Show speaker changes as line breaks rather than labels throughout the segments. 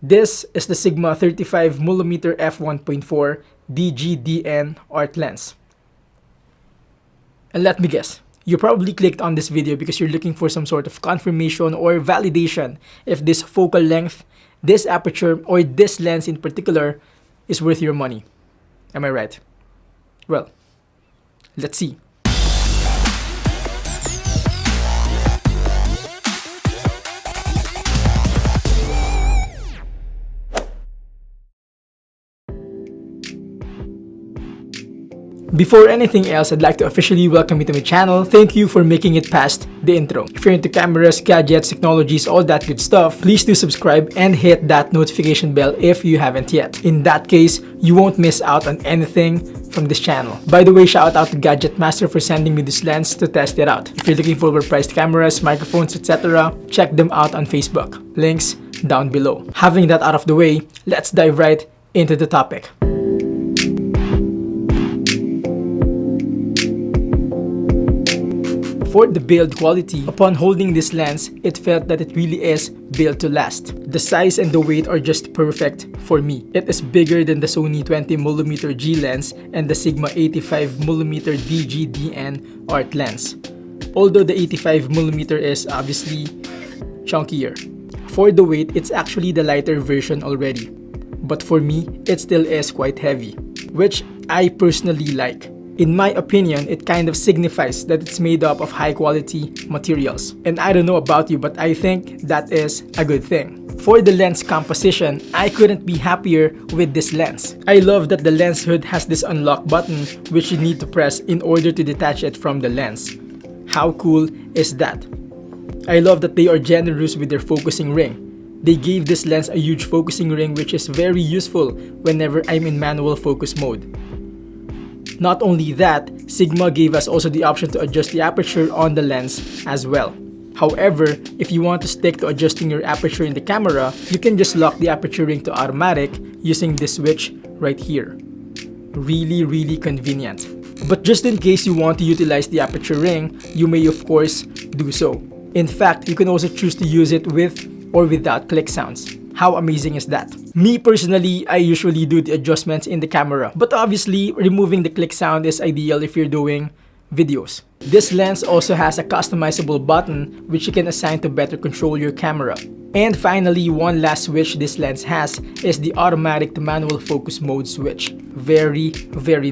This is the Sigma 35mm f1.4 DGDN art lens. And let me guess, you probably clicked on this video because you're looking for some sort of confirmation or validation if this focal length, this aperture, or this lens in particular is worth your money. Am I right? Well, let's see. Before anything else, I'd like to officially welcome you to my channel. Thank you for making it past the intro. If you're into cameras, gadgets, technologies, all that good stuff, please do subscribe and hit that notification bell if you haven't yet. In that case, you won't miss out on anything from this channel. By the way, shout out to Gadget Master for sending me this lens to test it out. If you're looking for overpriced cameras, microphones, etc., check them out on Facebook. Links down below. Having that out of the way, let's dive right into the topic. For the build quality, upon holding this lens, it felt that it really is built to last. The size and the weight are just perfect for me. It is bigger than the Sony 20mm G lens and the Sigma 85mm DGDN art lens. Although the 85mm is obviously chunkier. For the weight, it's actually the lighter version already. But for me, it still is quite heavy, which I personally like. In my opinion, it kind of signifies that it's made up of high quality materials. And I don't know about you, but I think that is a good thing. For the lens composition, I couldn't be happier with this lens. I love that the lens hood has this unlock button which you need to press in order to detach it from the lens. How cool is that? I love that they are generous with their focusing ring. They gave this lens a huge focusing ring which is very useful whenever I'm in manual focus mode. Not only that, Sigma gave us also the option to adjust the aperture on the lens as well. However, if you want to stick to adjusting your aperture in the camera, you can just lock the aperture ring to automatic using this switch right here. Really convenient. But just in case you want to utilize the aperture ring, you may of course do so. In fact, you can also choose to use it with or without click sounds. How amazing is that? Me personally, I usually do the adjustments in the camera. But obviously, removing the click sound is ideal if you're doing videos. This lens also has a customizable button which you can assign to better control your camera. And finally, one last switch this lens has is the automatic to manual focus mode switch. Very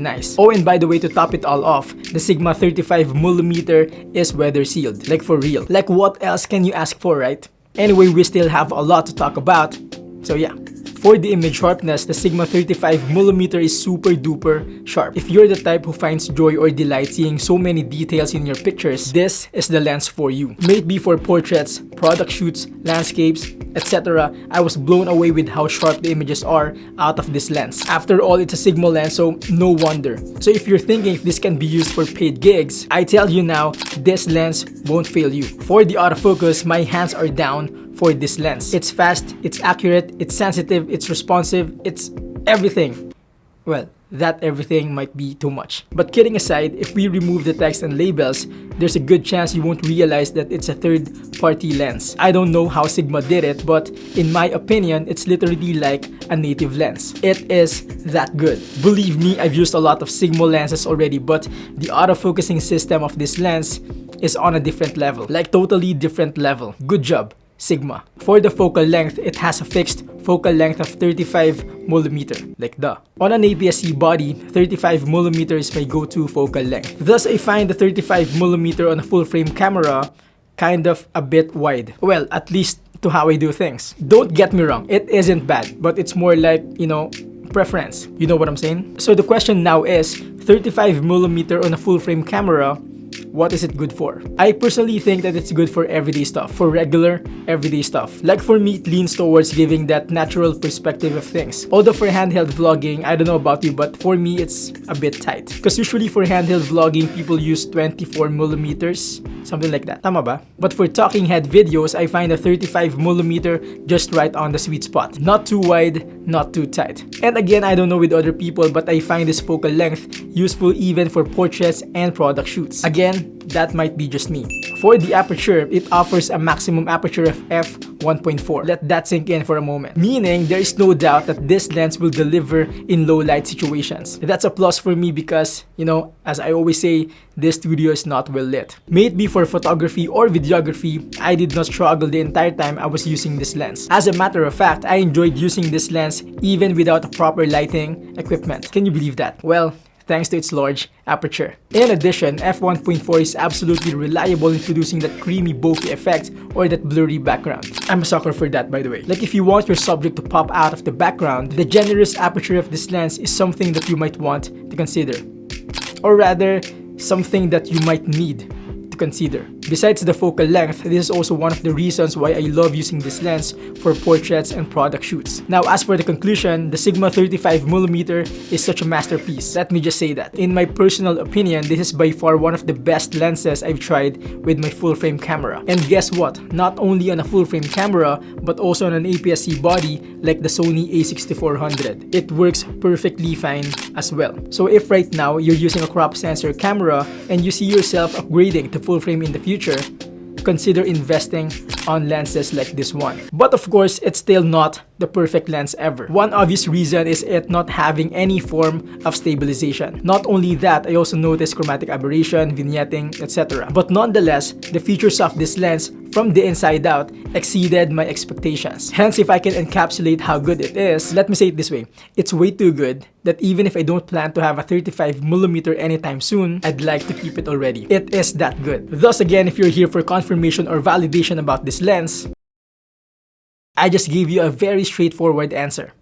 nice. Oh, and by the way, to top it all off, the Sigma 35mm is weather sealed. Like for real. Like what else can you ask for, right? Anyway, we still have a lot to talk about, so yeah. For the image sharpness, the Sigma 35mm is super duper sharp. If you're the type who finds joy or delight seeing so many details in your pictures, this is the lens for you. May it be for portraits, product shoots, landscapes, etc. I was blown away with how sharp the images are out of this lens. After all, it's a Sigma lens, so no wonder. So if you're thinking if this can be used for paid gigs, I tell you now, this lens won't fail you. For the autofocus, my hands are down for this lens. It's fast, it's accurate, it's sensitive, it's responsive, it's everything. Well, that everything might be too much. But kidding aside, if we remove the text and labels, there's a good chance you won't realize that it's a third-party lens. I don't know how Sigma did it, but in my opinion, it's literally like a native lens. It is that good. Believe me, I've used a lot of Sigma lenses already, but the autofocusing system of this lens is on a different level. Like totally different level. Good job, Sigma. For the focal length, it has a fixed focal length of 35mm, like duh. On an APS-C body, 35mm is my go-to focal length. Thus, I find the 35mm on a full-frame camera kind of a bit wide. Well, at least to how I do things. Don't get me wrong, it isn't bad, but it's more like, you know, preference. You know what I'm saying? So the question now is, 35mm on a full-frame camera, what is it good for? I personally think that it's good for everyday stuff, for regular, everyday stuff. Like for me, it leans towards giving that natural perspective of things. Although for handheld vlogging, I don't know about you, but for me, it's a bit tight. Because usually for handheld vlogging, people use 24mm, something like that. Tama ba? But for talking head videos, I find a 35mm just right on the sweet spot. Not too wide, not too tight. And again, I don't know with other people, but I find this focal length useful even for portraits and product shoots. Again, then that might be just me. For the aperture, it offers a maximum aperture of f1.4. Let that sink in for a moment. Meaning, there is no doubt that this lens will deliver in low light situations. That's a plus for me because, as I always say, this studio is not well lit. May it be for photography or videography, I did not struggle the entire time I was using this lens. As a matter of fact, I enjoyed using this lens even without a proper lighting equipment. Can you believe that? Well, thanks to its large aperture. In addition, f1.4 is absolutely reliable in producing that creamy bokeh effect or that blurry background. I'm a sucker for that, by the way. Like if you want your subject to pop out of the background, the generous aperture of this lens is something that you might want to consider. Or rather, something that you might need to consider. Besides the focal length, this is also one of the reasons why I love using this lens for portraits and product shoots. Now, as for the conclusion, the Sigma 35mm is such a masterpiece. Let me just say that. In my personal opinion, this is by far one of the best lenses I've tried with my full-frame camera. And guess what? Not only on a full-frame camera, but also on an APS-C body like the Sony a6400. It works perfectly fine as well. So if right now you're using a crop sensor camera and you see yourself upgrading to full-frame in the future, consider investing on lenses like this one. But of course, it's still not the perfect lens ever. One obvious reason is it not having any form of stabilization. Not only that, I also noticed chromatic aberration, vignetting, etc. But nonetheless, the features of this lens from the inside out exceeded my expectations. Hence, if I can encapsulate how good it is, let me say it this way. It's way too good that even if I don't plan to have a 35mm anytime soon, I'd like to keep it already. It is that good. Thus again, if you're here for confirmation or validation about this lens, I just gave you a very straightforward answer.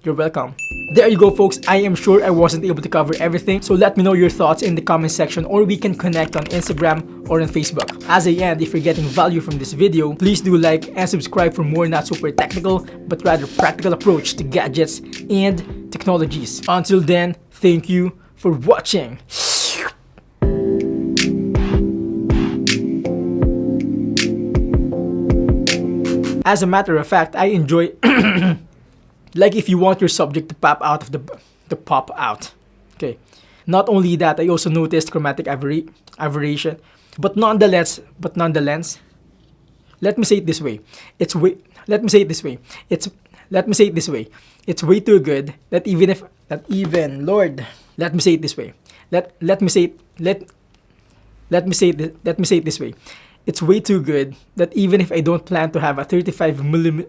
You're welcome. There you go, folks. I am sure I wasn't able to cover everything, so let me know your thoughts in the comment section or we can connect on Instagram or on Facebook. As a end, if you're getting value from this video, please do like and subscribe for more not super technical but rather practical approach to gadgets and technologies. Until then, thank you for watching. As a matter of fact, I enjoy like if you want your subject to pop out of the pop out. Okay. Not only that, I also noticed chromatic aberration. But nonetheless, let me say it this way. It's way too good that Lord, let me say it this way. Let me say it this way. It's way too good that even if I don't plan to have a 35mm